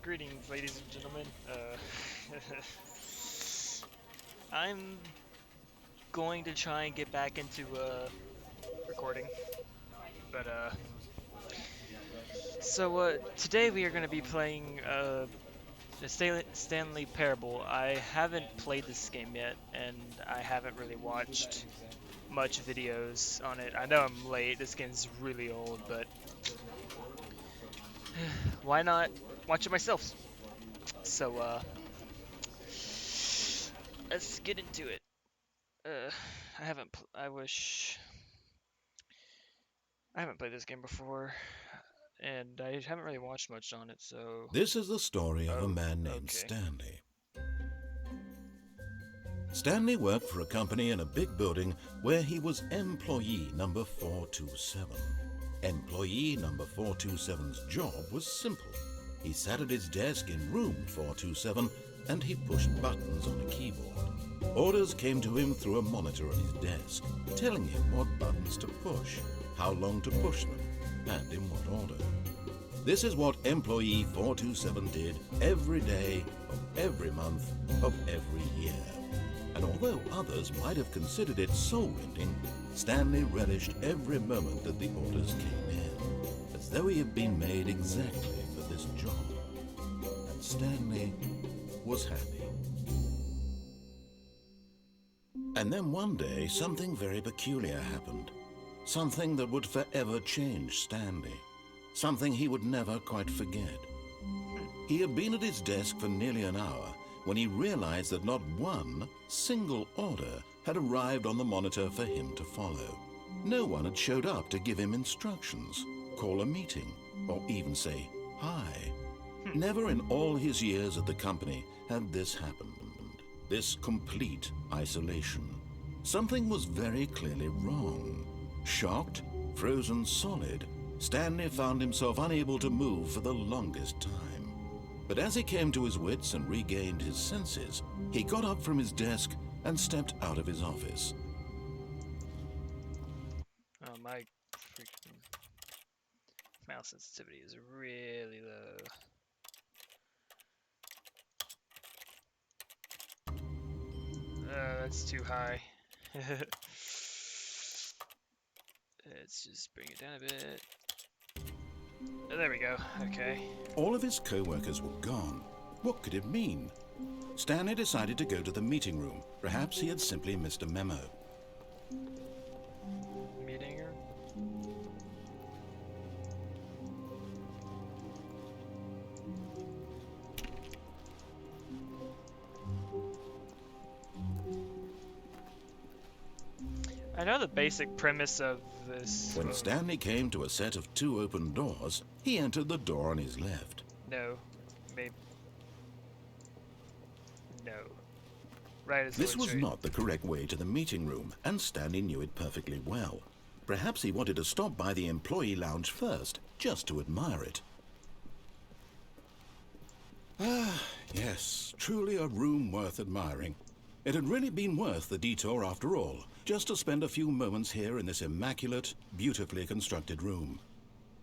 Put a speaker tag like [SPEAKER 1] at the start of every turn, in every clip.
[SPEAKER 1] Greetings, ladies and gentlemen. I'm going to try and get back into recording, but today we are going to be playing the Stanley Parable. I haven't played this game yet, and I haven't really watched much videos on it. I know I'm late. This game's really old, but why not watch it myself? So let's get into it. Uh, I haven't. I wish I haven't played this game before, and I haven't really watched much on it. So.
[SPEAKER 2] This is the story of a
[SPEAKER 1] Oh,
[SPEAKER 2] man named
[SPEAKER 1] okay.
[SPEAKER 2] Stanley. Stanley worked for a company in a big building where he was employee number 427. Employee number 427's job was simple. He sat at his desk in room 427 and he pushed buttons on a keyboard. Orders came to him through a monitor on his desk, telling him what buttons to push, how long to push them, and in what order. This is what employee 427 did every day of every month of every year. And although others might have considered it soul-rending, Stanley relished every moment that the orders came in, as though he had been made exactly for this job. And Stanley was happy. And then one day, something very peculiar happened. Something that would forever change Stanley. Something he would never quite forget. He had been at his desk for nearly an hour when he realized that not one single order had arrived on the monitor for him to follow. No one had showed up to give him instructions, call a meeting, or even say hi. Never in all his years at the company had this happened. This complete isolation. Something was very clearly wrong. Shocked, frozen solid, Stanley found himself unable to move for the longest time. But as he came to his wits and regained his senses, he got up from his desk and stepped out of his office.
[SPEAKER 1] Oh, my freaking mouse sensitivity is really low. That's too high. Let's just bring it down a bit. Oh, there we go. Okay.
[SPEAKER 2] All of his co-workers were gone. What could it mean? Stanley decided to go to the meeting room. Perhaps he had simply missed a memo.
[SPEAKER 1] Meeting her. I know the basic premise of this.
[SPEAKER 2] When Stanley came to a set of two open doors, he entered the door on his left.
[SPEAKER 1] No. Maybe. No. Right as
[SPEAKER 2] This was
[SPEAKER 1] straight.
[SPEAKER 2] not the correct way to the meeting room, and Stanley knew it perfectly well. Perhaps he wanted to stop by the employee lounge first, just to admire it. Ah, yes, truly a room worth admiring. It had really been worth the detour after all, just to spend a few moments here in this immaculate, beautifully constructed room.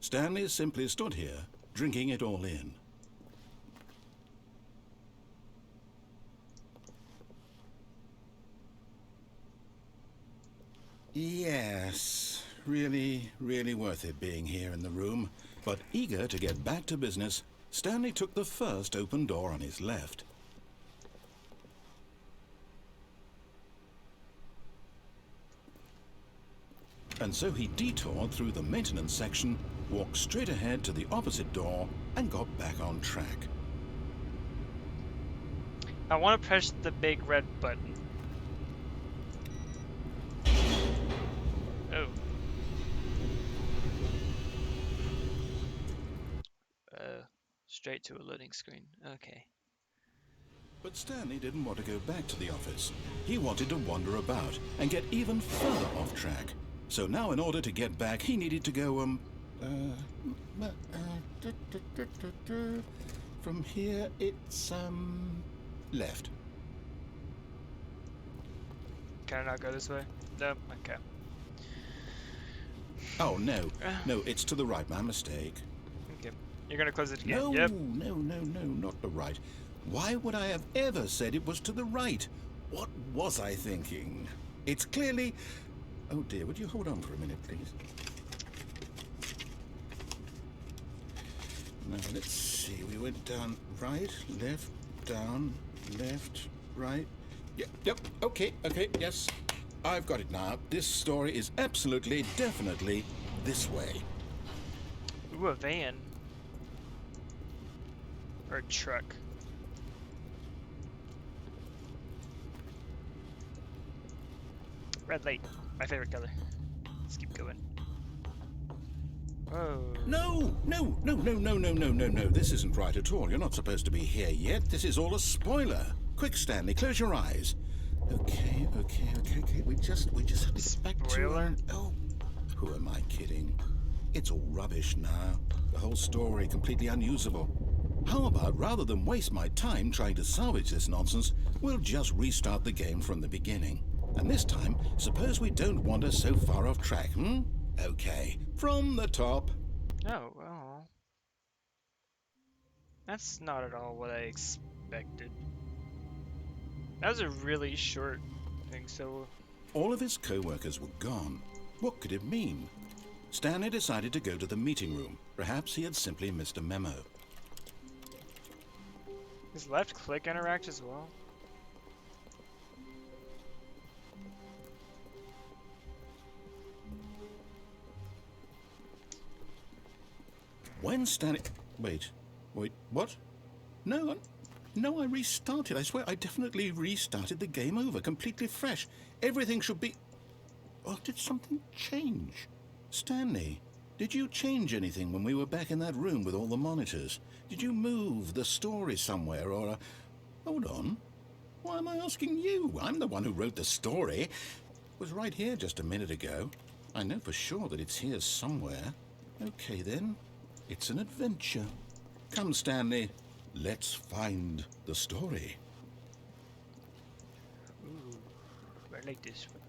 [SPEAKER 2] Stanley simply stood here, drinking it all in. Yes, really worth it being here in the room. But eager to get back to business, Stanley took the first open door on his left. And so he detoured through the maintenance section, walked straight ahead to the opposite door, and got back on track.
[SPEAKER 1] I want to press the big red button. Oh. Straight to a loading screen. Okay.
[SPEAKER 2] But Stanley didn't want to go back to the office. He wanted to wander about and get even further off track. So now in order to get back, he needed to go, from here it's, left.
[SPEAKER 1] Can I not go this way? No? Okay.
[SPEAKER 2] Oh, no. No, it's to the right. My mistake.
[SPEAKER 1] Okay. You're gonna close it again.
[SPEAKER 2] No,
[SPEAKER 1] Yep.
[SPEAKER 2] no, no, no, not the right. Why would I have ever said it was to the right? What was I thinking? It's clearly... Oh dear, would you hold on for a minute, please? Now, let's see. We went down right, left, down, left, right. Yep, okay, yes. I've got it now. This story is absolutely, definitely this way.
[SPEAKER 1] Ooh, a van. Or a truck. Red light. My favorite color. Let's keep going. Whoa.
[SPEAKER 2] No. This isn't right at all. You're not supposed to be here yet. This is all a spoiler. Quick, Stanley, close your eyes. Okay. We just have to get back to...
[SPEAKER 1] Spoiler?
[SPEAKER 2] Oh, who am I kidding? It's all rubbish now. The whole story completely unusable. How about, rather than waste my time trying to salvage this nonsense, we'll just restart the game from the beginning. And this time, suppose we don't wander so far off track, Okay, from the top.
[SPEAKER 1] Oh, well. That's not at all what I expected. That was a really short thing, so...
[SPEAKER 2] All of his co-workers were gone. What could it mean? Stanley decided to go to the meeting room. Perhaps he had simply missed a memo.
[SPEAKER 1] Does left click interact as well?
[SPEAKER 2] When Stanley... Wait, what? No, I restarted. I swear, I definitely restarted the game over, completely fresh. Everything should be... Oh, did something change? Stanley, did you change anything when we were back in that room with all the monitors? Did you move the story somewhere, or... Hold on. Why am I asking you? I'm the one who wrote the story. It was right here just a minute ago. I know for sure that it's here somewhere. Okay, then. It's an adventure. Come, Stanley. Let's find the story.
[SPEAKER 1] Ooh, I like this one.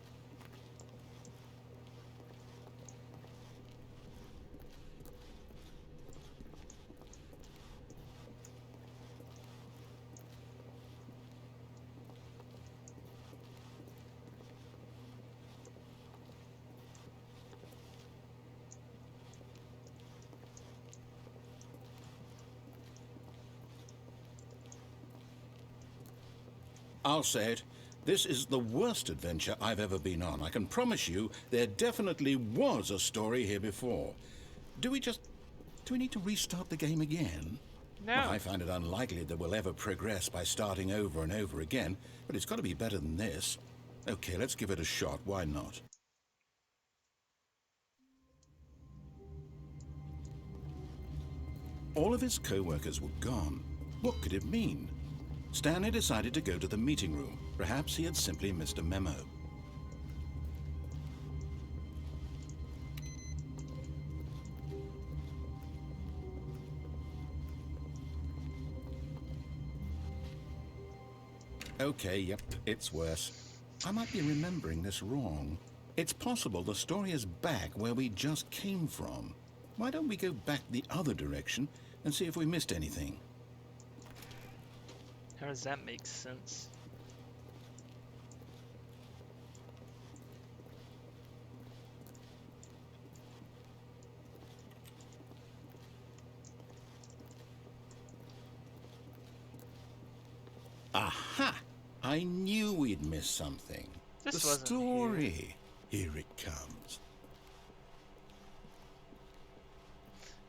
[SPEAKER 2] I'll say it. This is the worst adventure I've ever been on. I can promise you there definitely was a story here before. Do we need to restart the game again?
[SPEAKER 1] No.
[SPEAKER 2] Well, I find it unlikely that we'll ever progress by starting over and over again, but it's got to be better than this. Okay, let's give it a shot. Why not? All of his co-workers were gone. What could it mean? Stanley decided to go to the meeting room. Perhaps he had simply missed a memo. Okay, yep, it's worse. I might be remembering this wrong. It's possible the story is back where we just came from. Why don't we go back the other direction and see if we missed anything?
[SPEAKER 1] How does that make sense?
[SPEAKER 2] Aha! I knew we'd missed something.
[SPEAKER 1] This
[SPEAKER 2] the
[SPEAKER 1] wasn't
[SPEAKER 2] story. Here it comes.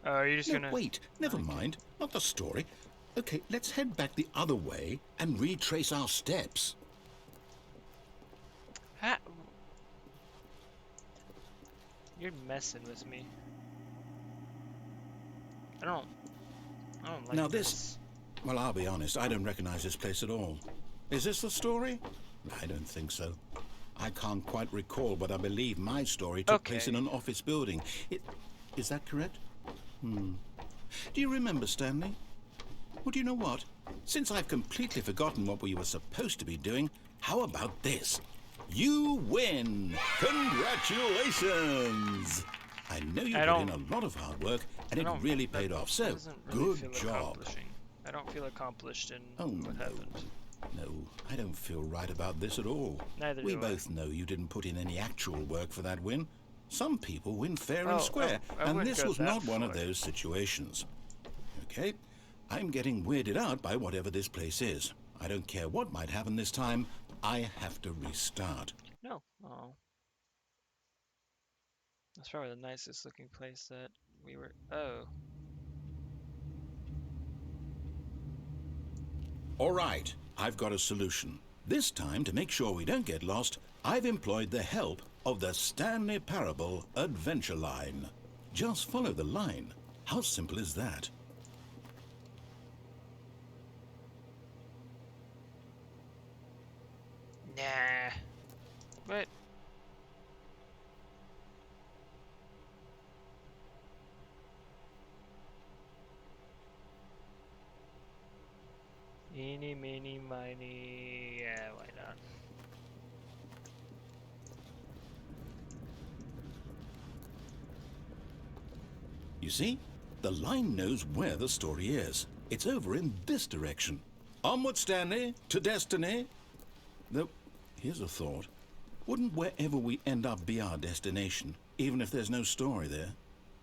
[SPEAKER 1] Oh, are you just
[SPEAKER 2] No,
[SPEAKER 1] gonna...
[SPEAKER 2] wait. Never mind. Not the story. Okay, let's head back the other way and retrace our steps.
[SPEAKER 1] Ha You're messing with me. I don't like
[SPEAKER 2] Now
[SPEAKER 1] this.
[SPEAKER 2] Well, I'll be honest, I don't recognize this place at all. Is this the story? I don't think so. I can't quite recall, but I believe my story took place in an office building. Is that correct? Do you remember, Stanley? Well, do you know what? Since I've completely forgotten what we were supposed to be doing, how about this? You win! Congratulations! I know you
[SPEAKER 1] I
[SPEAKER 2] put in
[SPEAKER 1] don't-
[SPEAKER 2] a lot of hard work, and
[SPEAKER 1] I
[SPEAKER 2] it
[SPEAKER 1] don't-
[SPEAKER 2] really
[SPEAKER 1] that
[SPEAKER 2] paid off. So,
[SPEAKER 1] doesn't really
[SPEAKER 2] good
[SPEAKER 1] feel
[SPEAKER 2] job.
[SPEAKER 1] accomplishing. I don't feel accomplished in
[SPEAKER 2] Oh,
[SPEAKER 1] what
[SPEAKER 2] no.
[SPEAKER 1] happened.
[SPEAKER 2] No, I don't feel right about this at all.
[SPEAKER 1] Neither
[SPEAKER 2] We
[SPEAKER 1] do I.
[SPEAKER 2] both know you didn't put in any actual work for that win. Some people win fair
[SPEAKER 1] Oh,
[SPEAKER 2] and square,
[SPEAKER 1] I
[SPEAKER 2] and
[SPEAKER 1] wouldn't
[SPEAKER 2] this
[SPEAKER 1] go
[SPEAKER 2] was
[SPEAKER 1] that
[SPEAKER 2] not one of
[SPEAKER 1] far.
[SPEAKER 2] those situations. Okay? I'm getting weirded out by whatever this place is. I don't care what might happen this time. I have to restart.
[SPEAKER 1] No. Oh. That's probably the nicest looking place that we were. Oh.
[SPEAKER 2] All right, I've got a solution. This time, to make sure we don't get lost, I've employed the help of the Stanley Parable Adventure Line. Just follow the line. How simple is that?
[SPEAKER 1] Nah. What? Eeny, meeny, miny. Yeah, why not?
[SPEAKER 2] You see, the line knows where the story is. It's over in this direction. Onward, Stanley, to destiny. Though, here's a thought. Wouldn't wherever we end up be our destination, even if there's no story there?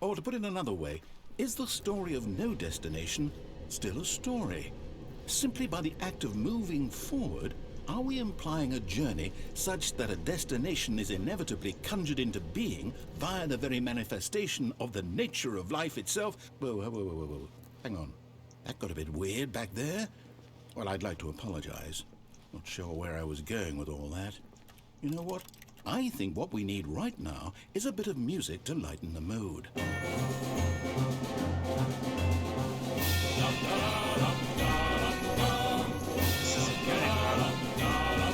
[SPEAKER 2] Or to put it another way, is the story of no destination still a story? Simply by the act of moving forward, are we implying a journey such that a destination is inevitably conjured into being via the very manifestation of the nature of life itself? Whoa, whoa, whoa, whoa, whoa. Hang on. That got a bit weird back there. Well, I'd like to apologize. Not sure where I was going with all that. You know what? I think what we need right now is a bit of music to lighten the mood.
[SPEAKER 1] This isn't good.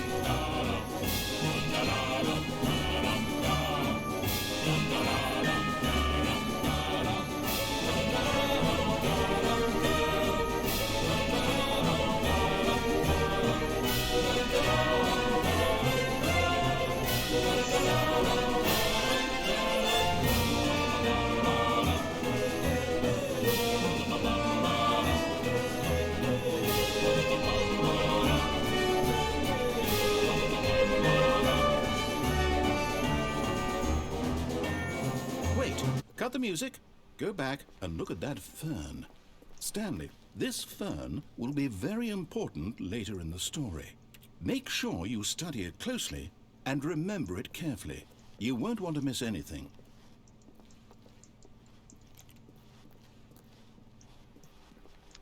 [SPEAKER 2] Wait, cut the music. Go back and look at that fern. Stanley, this fern will be very important later in the story. Make sure you study it closely and remember it carefully. You won't want to miss anything.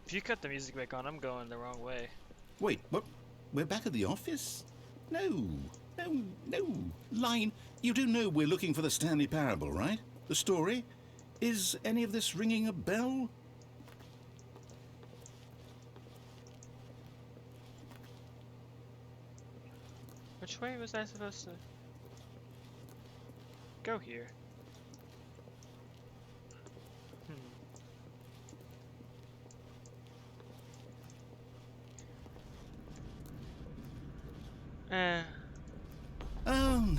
[SPEAKER 1] If you cut the music back on, I'm going the wrong way.
[SPEAKER 2] Wait, what? We're back at the office? No, no, no. Line, you do know we're looking for the Stanley Parable, right? The story? Is any of this ringing a bell?
[SPEAKER 1] Which way was I supposed to go here? Eh.
[SPEAKER 2] Oh,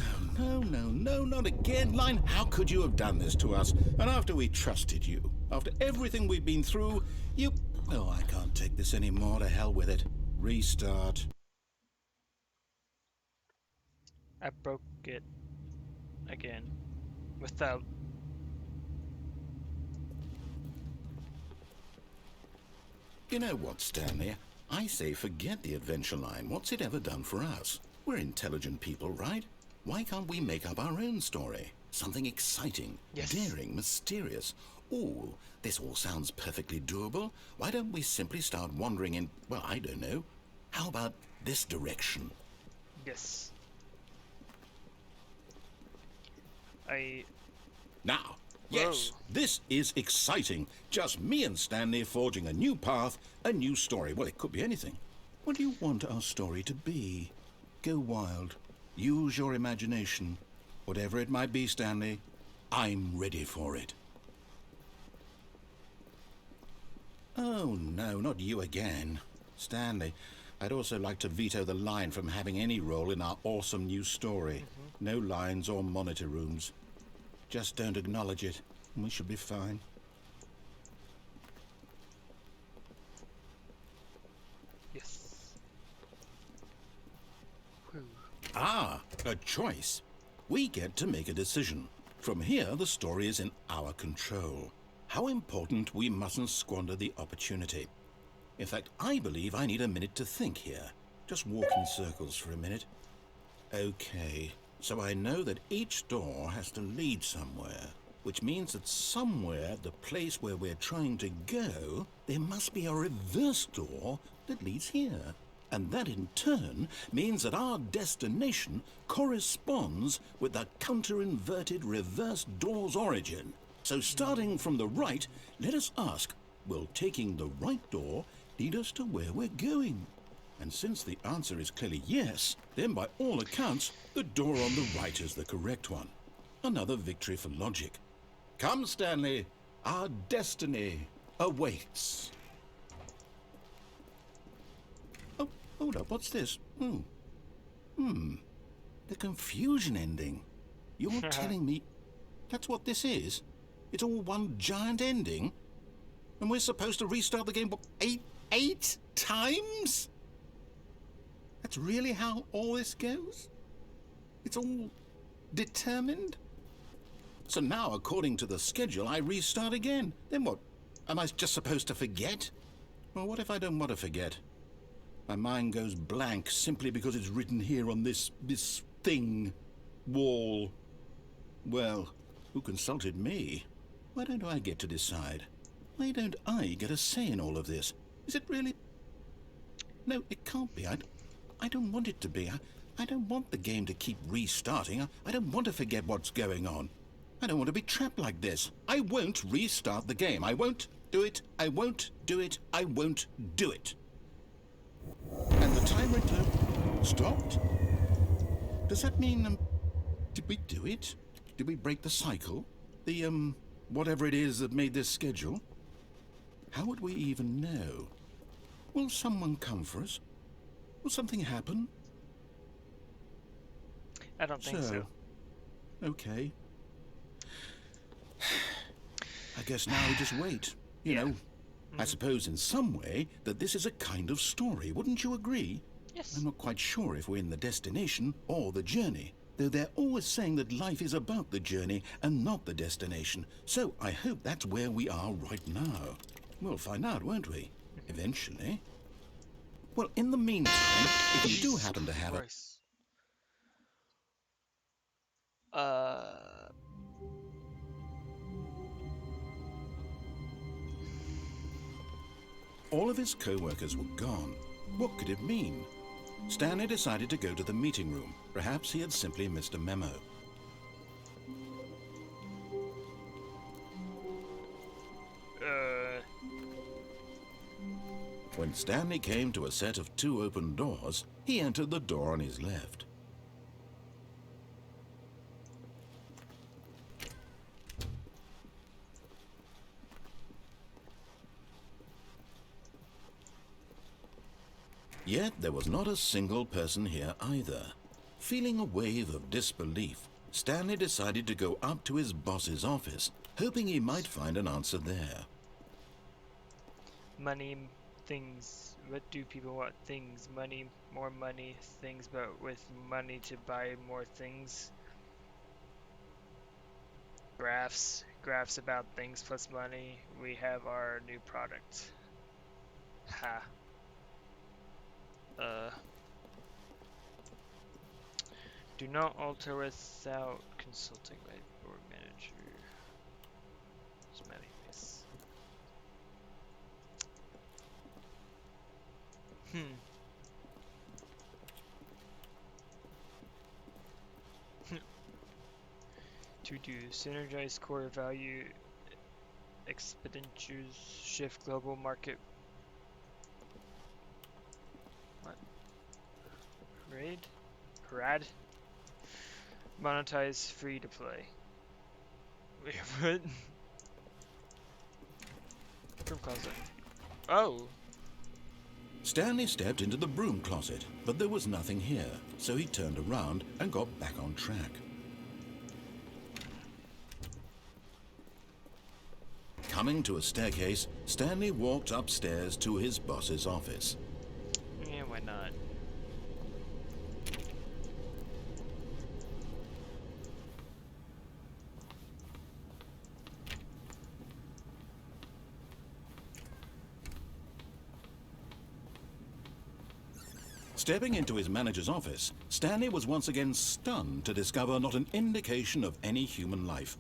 [SPEAKER 2] no, not again. Line, how could you have done this to us? And after we trusted you, after everything we've been through, you... Oh, I can't take this anymore. To hell with it. Restart.
[SPEAKER 1] I broke it again without.
[SPEAKER 2] You know what, Stanley? I say forget the adventure line. What's it ever done for us? We're intelligent people, right? Why can't we make up our own story? Something exciting,
[SPEAKER 1] Yes.
[SPEAKER 2] daring, mysterious. Ooh, this all sounds perfectly doable. Why don't we simply start wandering in, well, I don't know. How about this direction?
[SPEAKER 1] Yes.
[SPEAKER 2] Now, yes,
[SPEAKER 1] Whoa.
[SPEAKER 2] this is exciting. Just me and Stanley forging a new path, a new story. Well, it could be anything. What do you want our story to be? Go wild. Use your imagination. Whatever it might be, Stanley, I'm ready for it. Oh, no, not you again. Stanley, I'd also like to veto the line from having any role in our awesome new story. No lines or monitor rooms. Just don't acknowledge it, and we should be fine.
[SPEAKER 1] Yes. Whew.
[SPEAKER 2] Ah, a choice. We get to make a decision. From here, the story is in our control. How important, we mustn't squander the opportunity. In fact, I believe I need a minute to think here. Just walk in circles for a minute. Okay, so I know that each door has to lead somewhere, which means that somewhere, the place where we're trying to go, there must be a reverse door that leads here. And that in turn means that our destination corresponds with the counter-inverted reverse door's origin. So starting from the right, let us ask, will taking the right door lead us to where we're going? And since the answer is clearly yes, then by all accounts, the door on the right is the correct one. Another victory for logic. Come, Stanley, our destiny awaits. Oh, hold up, what's this? The confusion ending. You're telling me that's what this is? It's all one giant ending? And we're supposed to restart the game, what, eight times? That's really how all this goes? It's all determined? So now, according to the schedule, I restart again. Then what? Am I just supposed to forget? Well, what if I don't want to forget? My mind goes blank simply because it's written here on this thing, wall. Well, who consulted me? Why don't I get to decide? Why don't I get a say in all of this? Is it really? No, it can't be. I don't want it to be. I don't want the game to keep restarting. I don't want to forget what's going on. I don't want to be trapped like this. I won't restart the game. I won't do it. I won't do it. I won't do it. And the timer stopped? Does that mean, did we do it? Did we break the cycle? The, whatever it is that made this schedule? How would we even know? Will someone come for us? Will something happen?
[SPEAKER 1] I don't think so.
[SPEAKER 2] Okay. I guess now we just wait. You know, I suppose in some way that this is a kind of story. Wouldn't you agree?
[SPEAKER 1] Yes.
[SPEAKER 2] I'm not quite sure if we're in the destination or the journey, though they're always saying that life is about the journey and not the destination. So I hope that's where we are right now. We'll find out, won't we? Eventually. Well, in the meantime, if you do happen to have it... All of his co-workers were gone. What could it mean? Stanley decided to go to the meeting room. Perhaps he had simply missed a memo. When Stanley came to a set of 2 open doors, he entered the door on his left. Yet there was not a single person here either. Feeling a wave of disbelief, Stanley decided to go up to his boss's office, hoping he might find an answer there.
[SPEAKER 1] Money, things. What do people want? Things. Money, more money, things, but with money to buy more things. Graphs about things plus money. We have our new product. Ha. Do not alter without consulting my board manager. This. To do synergize core value expenditures, shift global market. What? Rad? Monetize free to play. Wait, what? Broom closet. Oh!
[SPEAKER 2] Stanley stepped into the broom closet, but there was nothing here, so he turned around and got back on track. Coming to a staircase, Stanley walked upstairs to his boss's office.
[SPEAKER 1] Yeah, why not?
[SPEAKER 2] Stepping into his manager's office, Stanley was once again stunned to discover not an indication of any human life.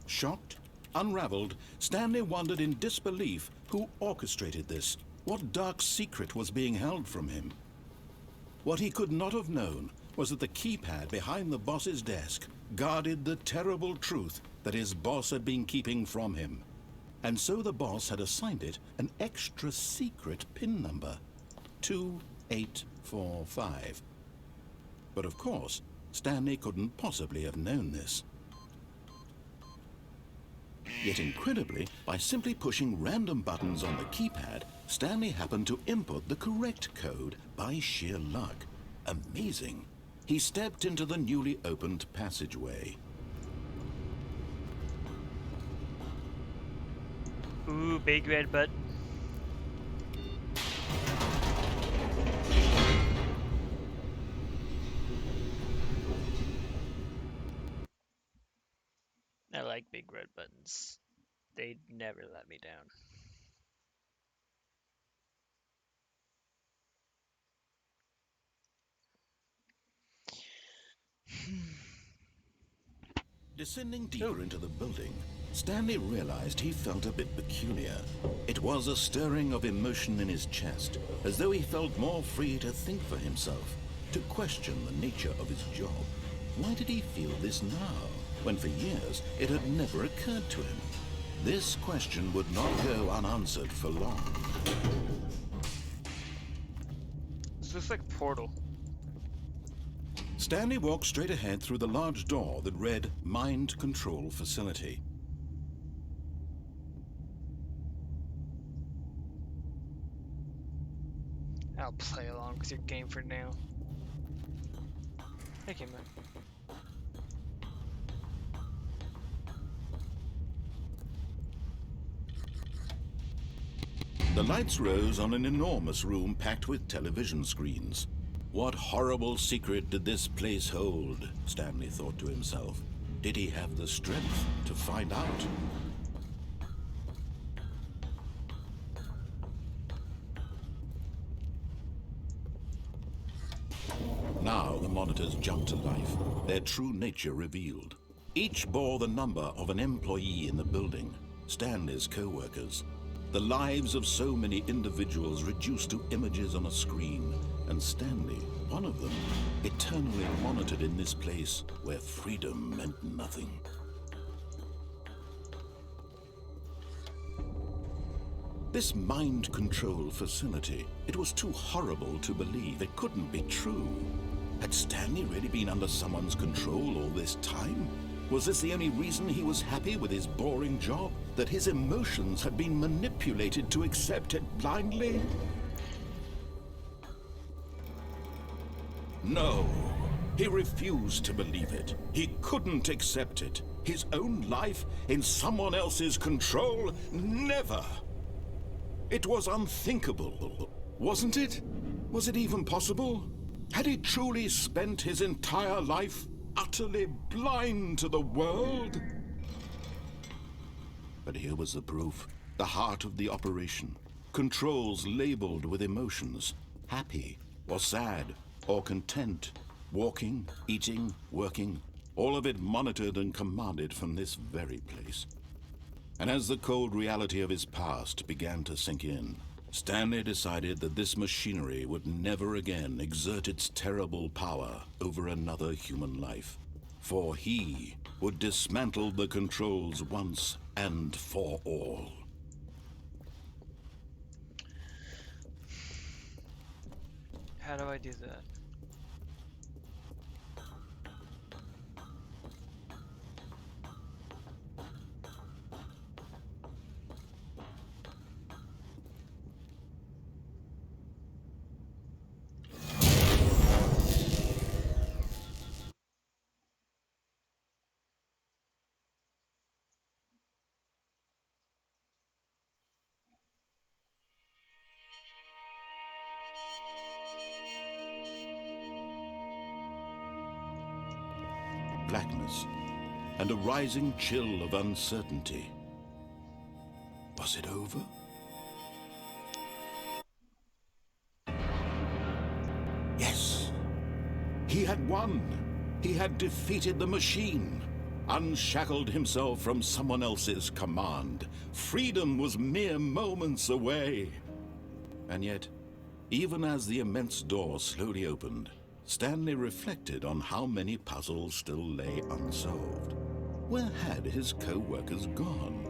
[SPEAKER 2] Shocked, unraveled, Stanley wondered in disbelief who orchestrated this. What dark secret was being held from him? What he could not have known was that the keypad behind the boss's desk guarded the terrible truth that his boss had been keeping from him. And so the boss had assigned it an extra secret PIN number, 2845. But of course, Stanley couldn't possibly have known this. Yet incredibly, by simply pushing random buttons on the keypad, Stanley happened to input the correct code by sheer luck. Amazing. He stepped into the newly opened passageway.
[SPEAKER 1] Ooh, big red button. I like big red buttons. They'd never let me down.
[SPEAKER 2] Descending deeper into the building, Stanley realized he felt a bit peculiar. It was a stirring of emotion in his chest, as though he felt more free to think for himself, to question the nature of his job. Why did he feel this now, when for years it had never occurred to him? This question would not go unanswered for long.
[SPEAKER 1] This looks like a portal.
[SPEAKER 2] Stanley walked straight ahead through the large door that read Mind Control Facility.
[SPEAKER 1] I'll play along with your game for now. Thank you, man.
[SPEAKER 2] The lights rose on an enormous room packed with television screens. What horrible secret did this place hold? Stanley thought to himself. Did he have the strength to find out? Now the monitors jumped to life, their true nature revealed. Each bore the number of an employee in the building, Stanley's co-workers. The lives of so many individuals reduced to images on a screen, and Stanley, one of them, eternally monitored in this place where freedom meant nothing. This mind control facility, it was too horrible to believe. It couldn't be true. Had Stanley really been under someone's control all this time? Was this the only reason he was happy with his boring job? That his emotions had been manipulated to accept it blindly? No, he refused to believe it. He couldn't accept it. His own life in someone else's control? Never! It was unthinkable, wasn't it? Was it even possible? Had he truly spent his entire life utterly blind to the world? But here was the proof, the heart of the operation. Controls labeled with emotions, happy or sad or content, walking, eating, working, all of it monitored and commanded from this very place. And as the cold reality of his past began to sink in, Stanley decided that this machinery would never again exert its terrible power over another human life. For he would dismantle the controls once and for all.
[SPEAKER 1] How do I do that?
[SPEAKER 2] blackness and a rising chill of uncertainty. Was it over? Yes. He had won. He had defeated the machine, unshackled himself from someone else's command. Freedom was mere moments away. And yet, even as the immense door slowly opened, Stanley reflected on how many puzzles still lay unsolved. Where had his co-workers gone?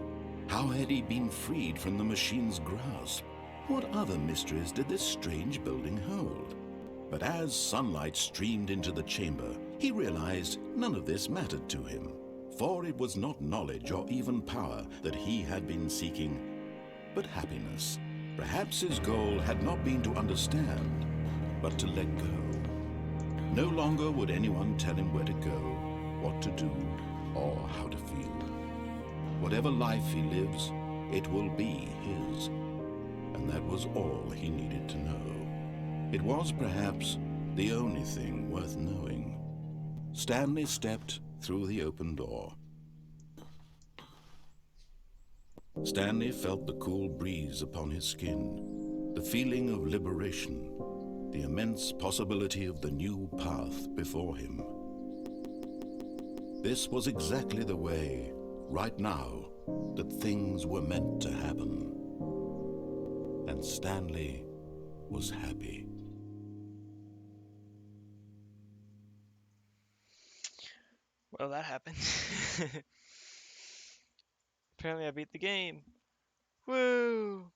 [SPEAKER 2] How had he been freed from the machine's grasp? What other mysteries did this strange building hold? But as sunlight streamed into the chamber, he realized none of this mattered to him, for it was not knowledge or even power that he had been seeking, but happiness. Perhaps his goal had not been to understand, but to let go. No longer would anyone tell him where to go, what to do, or how to feel. Whatever life he lives, it will be his. And that was all he needed to know. It was perhaps the only thing worth knowing. Stanley stepped through the open door. Stanley felt the cool breeze upon his skin, the feeling of liberation, the immense possibility of the new path before him. This was exactly the way, right now, that things were meant to happen. And Stanley was happy.
[SPEAKER 1] Well, that happened. Apparently I beat the game. Woo!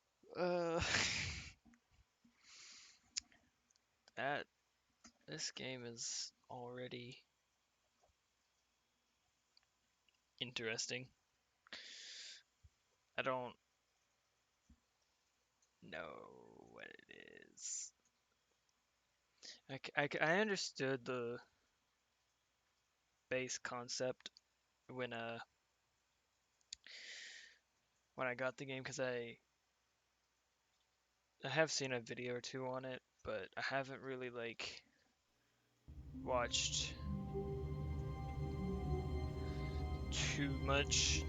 [SPEAKER 1] That this game is already interesting. I don't know what it is. I understood the base concept when I got the game, because I have seen a video or two on it, but I haven't really like watched too much.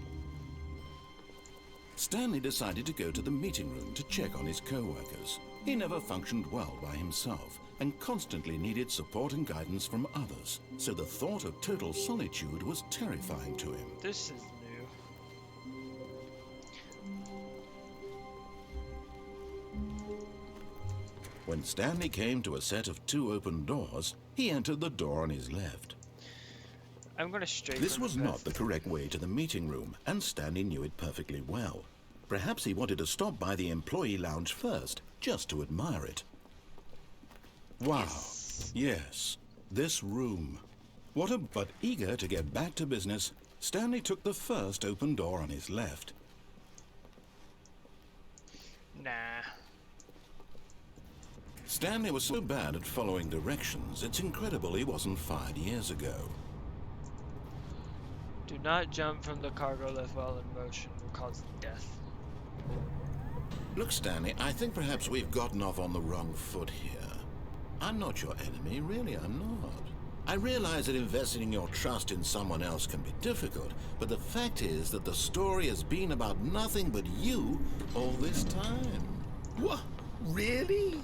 [SPEAKER 2] Stanley decided to go to the meeting room to check on his co-workers. He never functioned well by himself and constantly needed support and guidance from others, so the thought of total solitude was terrifying to him.
[SPEAKER 1] This is new.
[SPEAKER 2] When Stanley came to a set of 2 open doors, he entered the door on his left.
[SPEAKER 1] I'm gonna straight.
[SPEAKER 2] This was not the correct way to the meeting room, and Stanley knew it perfectly well. Perhaps he wanted to stop by the employee lounge first, just to admire it. Wow, yes, this room. But eager to get back to business, Stanley took the first open door on his left.
[SPEAKER 1] Nah.
[SPEAKER 2] Stanley was so bad at following directions, it's incredible he wasn't fired years ago.
[SPEAKER 1] Do not jump from the cargo lift while in motion, will cause death.
[SPEAKER 2] Look, Stanley, I think perhaps we've gotten off on the wrong foot here. I'm not your enemy, really, I'm not. I realize that investing your trust in someone else can be difficult, but the fact is that the story has been about nothing but you all this time. What? Really?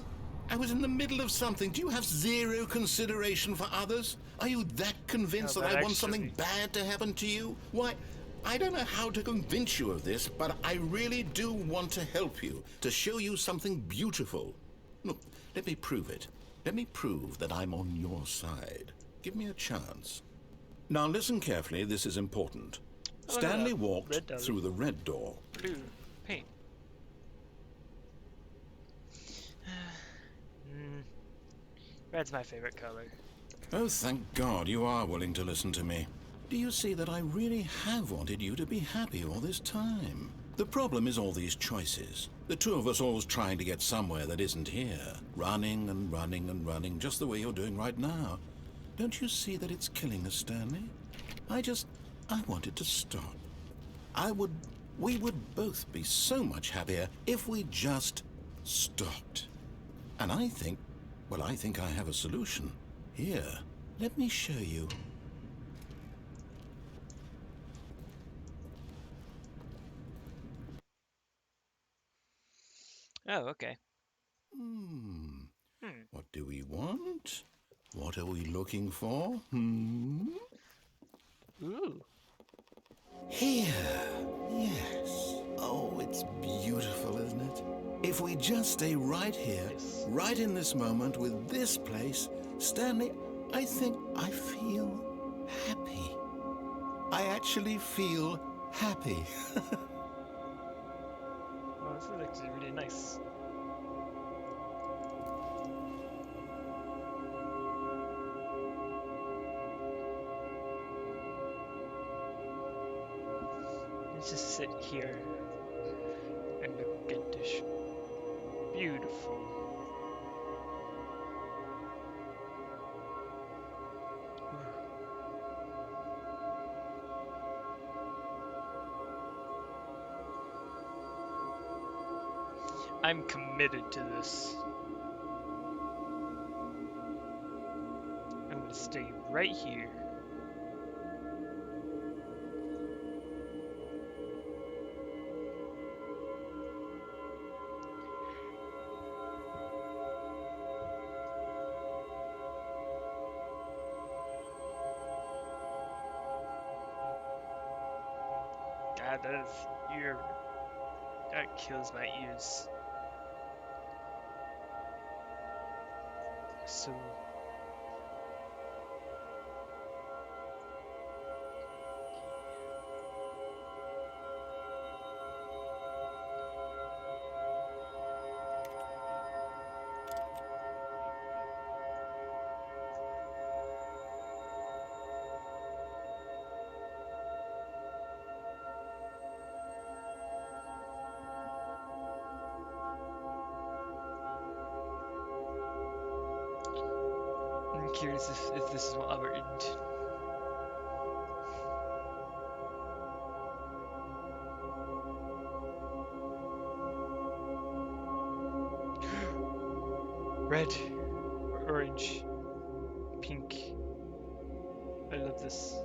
[SPEAKER 2] I was in the middle of something. Do you have zero consideration for others? Are you that convinced that I want something bad to happen to you? Why, I don't know how to convince you of this, but I really do want to help you, to show you something beautiful. Look, let me prove it. Let me prove that I'm on your side. Give me a chance. Now listen carefully, this is important. Stanley walked through the red door.
[SPEAKER 1] Blue paint. Red's my favorite color.
[SPEAKER 2] Oh, thank God you are willing to listen to me. Do you see that I really have wanted you to be happy all this time? The problem is all these choices. The two of us always trying to get somewhere that isn't here. Running and running and running, just the way you're doing right now. Don't you see that it's killing us, Stanley? I wanted to stop. We would both be so much happier if we just stopped. And I think I have a solution. Here, let me show you.
[SPEAKER 1] Oh, okay.
[SPEAKER 2] Hmm.
[SPEAKER 1] Hmm.
[SPEAKER 2] What do we want? What are we looking for?
[SPEAKER 1] Ooh.
[SPEAKER 2] Here. Yes. Oh, it's beautiful, isn't it? If we just stay right here,
[SPEAKER 1] Yes.
[SPEAKER 2] right in this moment with this place, Stanley, I think I feel happy. I actually feel happy.
[SPEAKER 1] Well, this is actually really nice. Let's just sit here and look at this beautiful. I'm committed to this. I'm gonna stay right here. God, that kills my ears. So I'm curious if this is what I'll end. Red, orange, pink. I love this.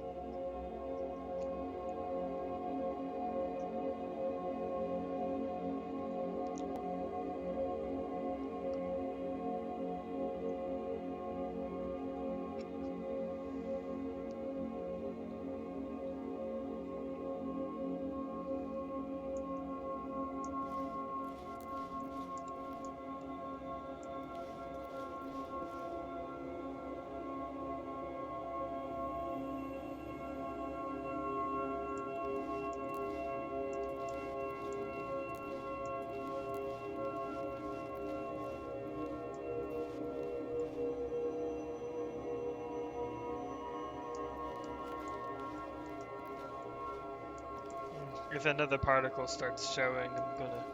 [SPEAKER 1] If another particle starts showing, I'm gonna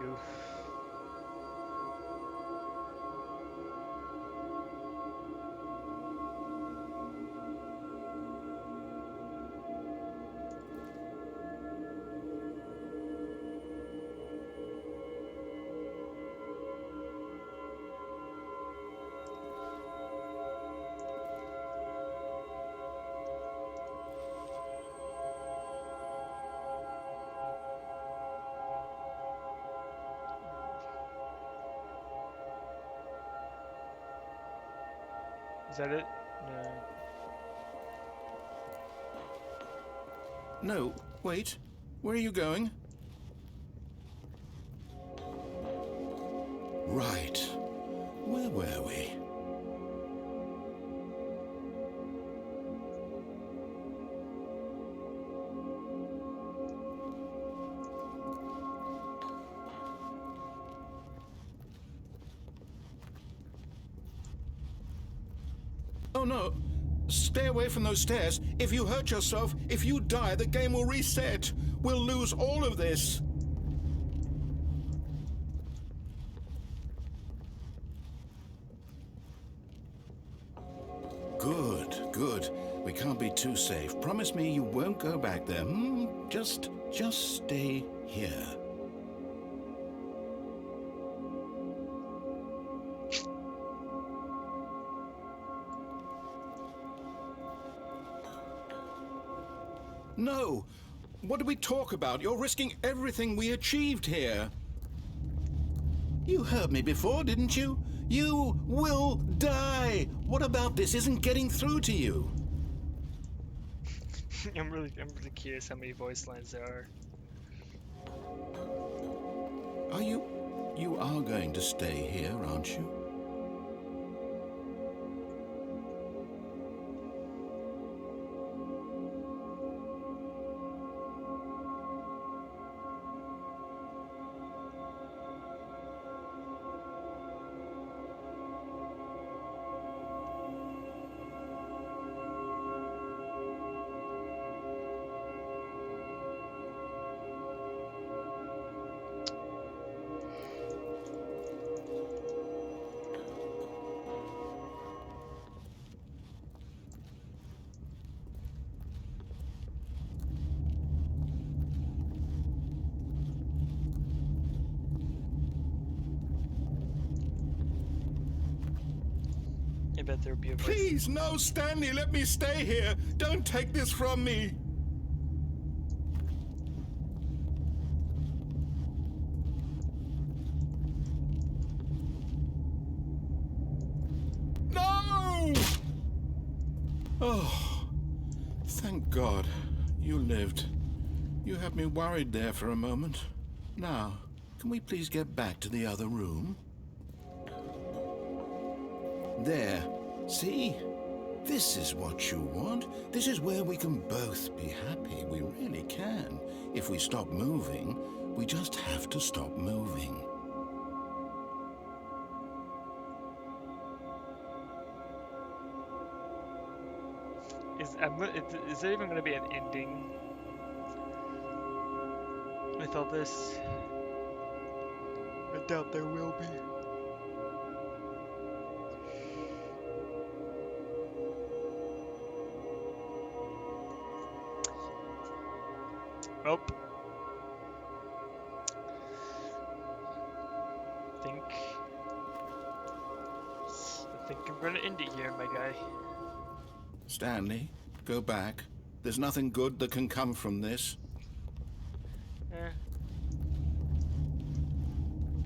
[SPEAKER 1] go. Is that it? No.
[SPEAKER 2] No, wait. Where are you going? Right. Where were we? Oh no! Stay away from those stairs. If you hurt yourself, if you die, the game will reset. We'll lose all of this. Good, good. We can't be too safe. Promise me you won't go back there. Just stay here. No! What did we talk about? You're risking everything we achieved here. You heard me before, didn't you? You will die. What about this isn't getting through to you?
[SPEAKER 1] I'm really curious how many voice lines there are.
[SPEAKER 2] Are you... You are going to stay here, aren't you?
[SPEAKER 1] I bet there'll be a voice.
[SPEAKER 2] Please, no, Stanley, let me stay here. Don't take this from me. No! Oh, thank God you lived. You had me worried there for a moment. Now, can we please get back to the other room? There. See? This is what you want. This is where we can both be happy. We really can. If we stop moving, we just have to stop moving.
[SPEAKER 1] Is there even going to be an ending with all this? I doubt there will be. Nope. I think I'm gonna end it here, my guy.
[SPEAKER 2] Stanley, go back. There's nothing good that can come from this.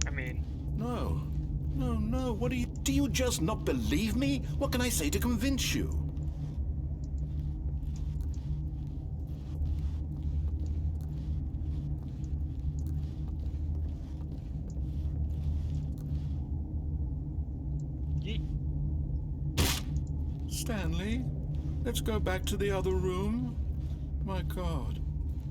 [SPEAKER 1] I mean...
[SPEAKER 2] No. No. What do you just not believe me? What can I say to convince you? Stanley, let's go back to the other room. My God,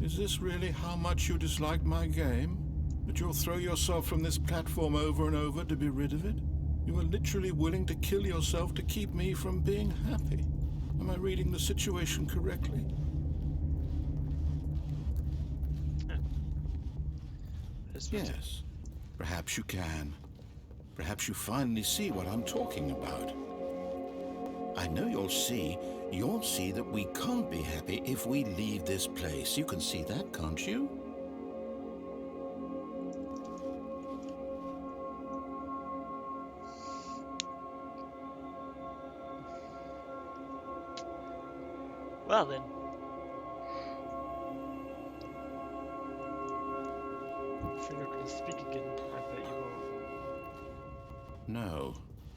[SPEAKER 2] is this really how much you dislike my game? That you'll throw yourself from this platform over and over to be rid of it? You are literally willing to kill yourself to keep me from being happy. Am I reading the situation correctly? Yes, perhaps you can. Perhaps you finally see what I'm talking about. I know you'll see that we can't be happy if we leave this place. You can see that, can't you?
[SPEAKER 1] Well then. If you're not going to speak again, I bet you won't.
[SPEAKER 2] No,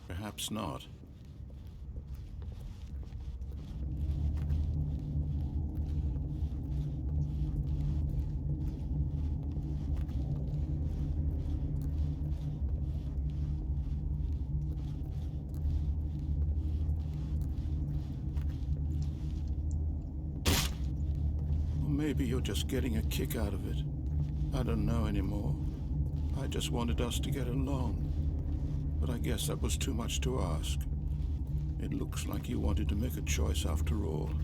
[SPEAKER 2] perhaps not. Maybe you're just getting a kick out of it. I don't know anymore. I just wanted us to get along. But I guess that was too much to ask. It looks like you wanted to make a choice after all.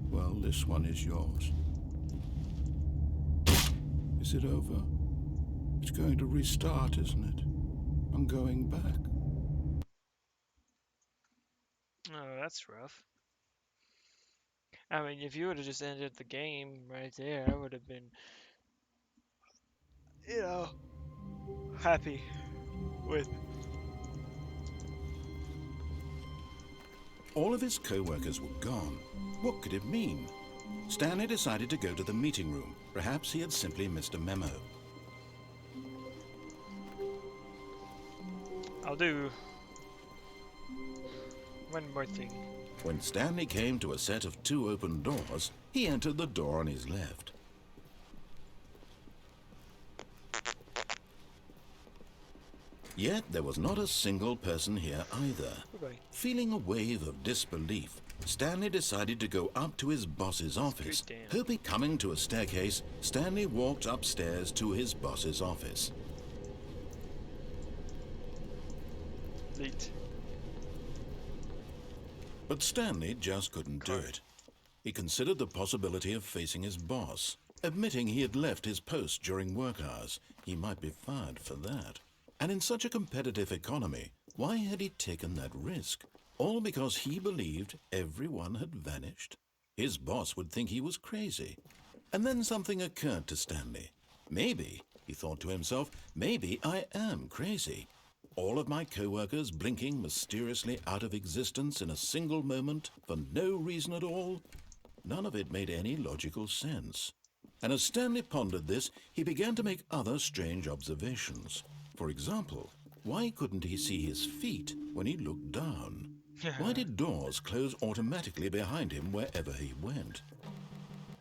[SPEAKER 2] Well, this one is yours. Is it over? It's going to restart, isn't it? I'm going back.
[SPEAKER 1] Oh, that's rough. I mean, if you would have just ended the game right there, I would have been, happy with.
[SPEAKER 2] All of his co-workers were gone. What could it mean? Stanley decided to go to the meeting room. Perhaps he had simply missed a memo.
[SPEAKER 1] I'll do one more thing.
[SPEAKER 2] When Stanley came to a set of 2 open doors, he entered the door on his left. Yet there was not a single person here either.
[SPEAKER 1] Goodbye.
[SPEAKER 2] Feeling a wave of disbelief, Stanley decided to go up to his boss's office.
[SPEAKER 1] Good damn.
[SPEAKER 2] Hoping coming to a staircase, Stanley walked upstairs to his boss's office.
[SPEAKER 1] Late.
[SPEAKER 2] But Stanley just couldn't do it. He considered the possibility of facing his boss. Admitting he had left his post during work hours, he might be fired for that. And in such a competitive economy, why had he taken that risk? All because he believed everyone had vanished? His boss would think he was crazy. And then something occurred to Stanley. Maybe, he thought to himself, maybe I am crazy. All of my co-workers blinking mysteriously out of existence in a single moment for no reason at all? None of it made any logical sense. And as Stanley pondered this, he began to make other strange observations. For example, why couldn't he see his feet when he looked down? Why did doors close automatically behind him wherever he went?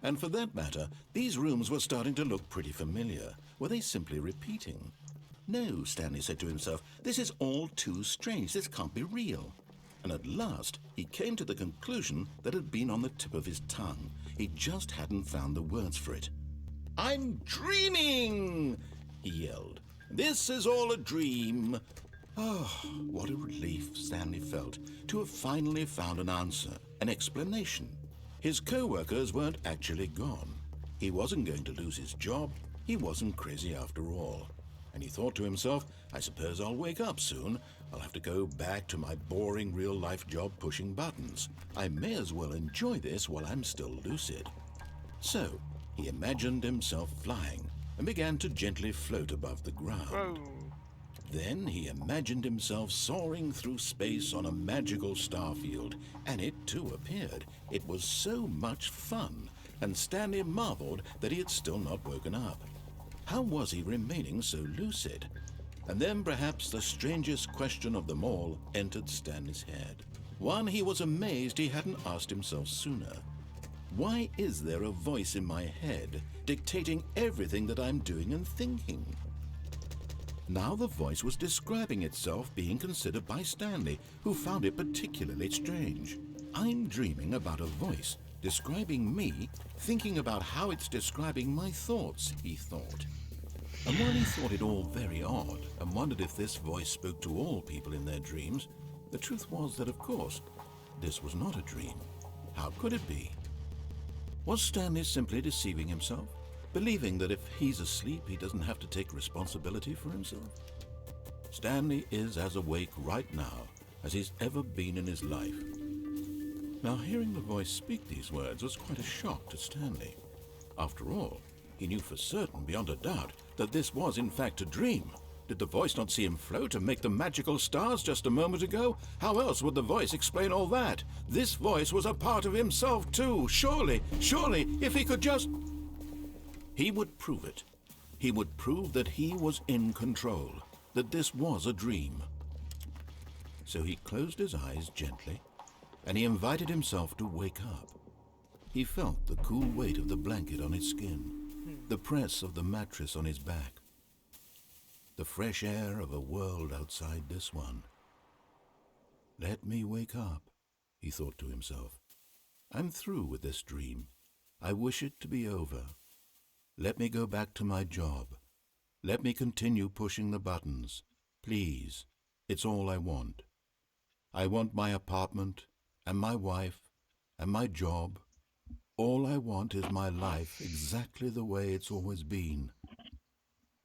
[SPEAKER 2] And for that matter, these rooms were starting to look pretty familiar. Were they simply repeating? No, Stanley said to himself, this is all too strange. This can't be real. And at last, he came to the conclusion that had been on the tip of his tongue. He just hadn't found the words for it. I'm dreaming, he yelled. This is all a dream. Oh, what a relief Stanley felt to have finally found an answer, an explanation. His co-workers weren't actually gone. He wasn't going to lose his job. He wasn't crazy after all. And he thought to himself, I suppose I'll wake up soon. I'll have to go back to my boring real-life job pushing buttons. I may as well enjoy this while I'm still lucid. So, he imagined himself flying and began to gently float above the ground.
[SPEAKER 1] Whoa.
[SPEAKER 2] Then he imagined himself soaring through space on a magical starfield, and it too appeared. It was so much fun, and Stanley marveled that he had still not woken up. How was he remaining so lucid? And then perhaps the strangest question of them all entered Stanley's head. One he was amazed he hadn't asked himself sooner. Why is there a voice in my head dictating everything that I'm doing and thinking? Now the voice was describing itself being considered by Stanley, who found it particularly strange. I'm dreaming about a voice describing me, thinking about how it's describing my thoughts, he thought. And while he thought it all very odd and wondered if this voice spoke to all people in their dreams, the truth was that, of course, this was not a dream. How could it be? Was Stanley simply deceiving himself, believing that if he's asleep, he doesn't have to take responsibility for himself? Stanley is as awake right now as he's ever been in his life. Now, hearing the voice speak these words was quite a shock to Stanley. After all, he knew for certain, beyond a doubt, that this was in fact a dream. Did the voice not see him float and make the magical stars just a moment ago? How else would the voice explain all that? This voice was a part of himself too. Surely, if he could just... He would prove it. He would prove that he was in control, that this was a dream. So he closed his eyes gently, and he invited himself to wake up. He felt the cool weight of the blanket on his skin, the press of the mattress on his back, the fresh air of a world outside this one. Let me wake up, he thought to himself. I'm through with this dream. I wish it to be over. Let me go back to my job. Let me continue pushing the buttons. Please, it's all I want. I want my apartment, and my wife, and my job. All I want is my life exactly the way it's always been.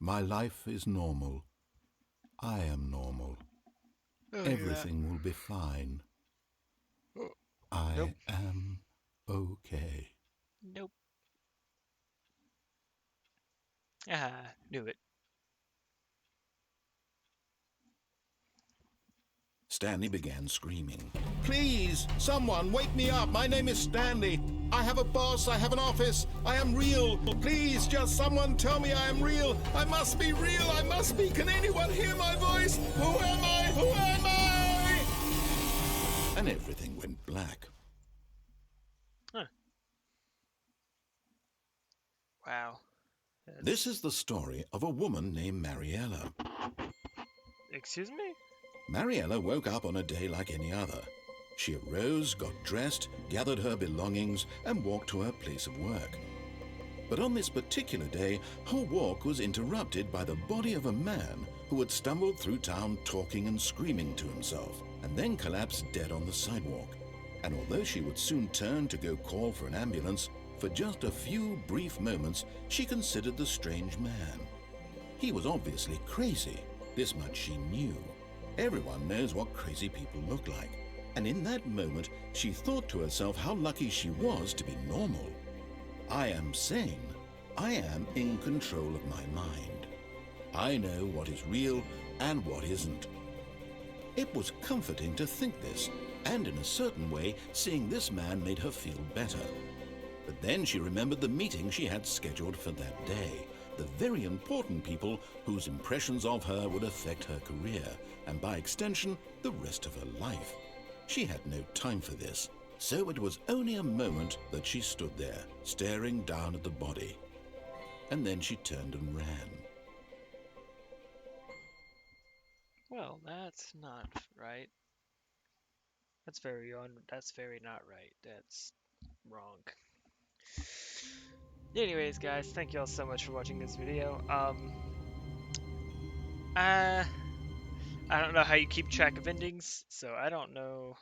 [SPEAKER 2] My life is normal. I am normal. Everything will be fine. I am okay.
[SPEAKER 1] Nope. Ah, knew it.
[SPEAKER 2] Stanley began screaming. Please, someone, wake me up. My name is Stanley. I have a boss, I have an office, I am real. Please, just someone tell me I am real. I must be real, I must be. Can anyone hear my voice? Who am I? Who am I? And everything went black.
[SPEAKER 1] Huh. Wow.
[SPEAKER 2] This is the story of a woman named Mariella.
[SPEAKER 1] Excuse me?
[SPEAKER 2] Mariella woke up on a day like any other. She arose, got dressed, gathered her belongings, and walked to her place of work. But on this particular day, her walk was interrupted by the body of a man who had stumbled through town talking and screaming to himself, and then collapsed dead on the sidewalk. And although she would soon turn to go call for an ambulance, for just a few brief moments she considered the strange man. He was obviously crazy. This much she knew. Everyone knows what crazy people look like. And in that moment, she thought to herself how lucky she was to be normal. I am sane. I am in control of my mind. I know what is real and what isn't. It was comforting to think this, and in a certain way, seeing this man made her feel better. But then she remembered the meeting she had scheduled for that day, the very important people whose impressions of her would affect her career, and by extension, the rest of her life. She had no time for this, so it was only a moment that she stood there, staring down at the body. And then she turned and ran.
[SPEAKER 1] Well, that's not right. That's very not right. That's wrong. Anyways, guys, thank you all so much for watching this video. Uh, I don't know how you keep track of endings, so I don't know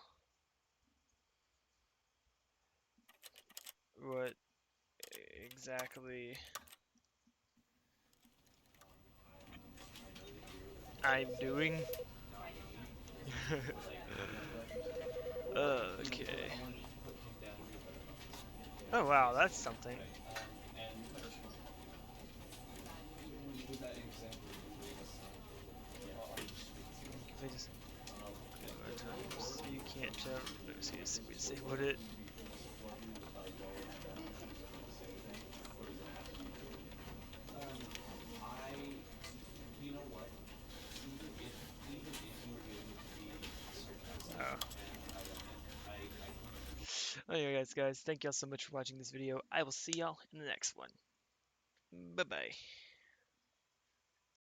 [SPEAKER 1] what exactly I'm doing. Okay. Oh wow, that's something. If I just times you can't jump. Let's see, we disabled it. Oh. Anyway, guys, thank y'all so much for watching this video. I will see y'all in the next one. Bye bye.